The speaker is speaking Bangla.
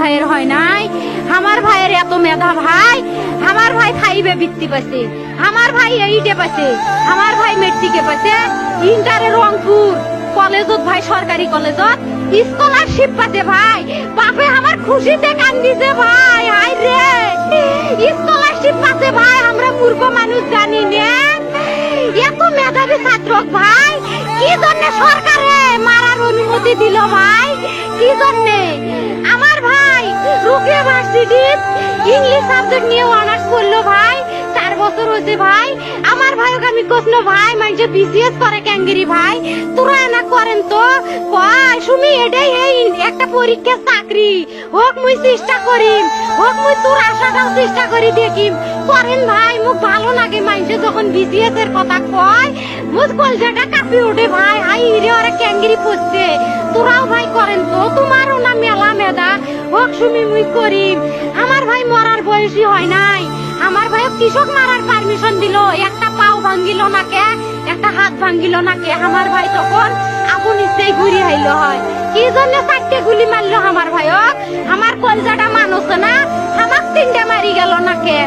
ভাইয়ের হয় নাই, আমার ভাইয়ের এত মেধা ভাই, আমার ভাই ফাইভে বৃত্তি পাইছে, আমার ভাই এইটে পাইছে, আমার ভাই মেট্রিকে পাইছে, ইন্টারে রংপুর কলেজত ভাই সরকারি কলেজত স্কলারশিপ পাইছে ভাই। বাপে আমার খুশিতে কান্দিছে ভাই, হাই রে স্কলারশিপ পাইছে ভাই। আমরা মূর্খ মানুষ জানি না এত মেধাবী ছাত্র ভাই কি জন্য সরকারে মারার অনুমতি দিল ভাই, কি জন্য? আমার ভাই রুকিয়া ভার্সিটির ইংলিশ সাবজেক্ট নিয়ে অনার্স করলো ভাই, 4 বছর হয়েছে ভাই। আমার ভাইকে আমি কইল ভাই মানে বিসিএস করে ক্যাঙ্গেরি ভাই, তোরা না করেন তো কয় শুনি এটাই এই একটা পরীক্ষা চাকরি হোক মুই চেষ্টা করিম, হোক মুই তোর আশাটাও চেষ্টা করি দেখিম করেন ভাই। মুখ ভালো লাগে মাইনছে যখন বিসিএস এর কথা কয়, মুখ কলজাটা কাঁপি ওঠে ভাই, হাই রে ওরা ক্যাঙ্গেরি পড়ছে। তোরাও ভাই করেন তো, তোমারও না মেলা মেধা, হোক শুনি মুই করিম। আমার ভাই মরার বয়সী হয় নাই, আমার ভাই কৃষক মারার পারমিশন দিল, একটা পাও ভাঙ্গিল না কে, একটা হাত ভাঙ্গিল না কে। আমার ভাই তখন আপন ইচ্ছেই ঘুরি আইলো হয়, কি জন্য 4টে গুলি মারলো আমার ভাইক? আমার কলজাটা মানুষ না, আমার 3টে মারি গেল না কে।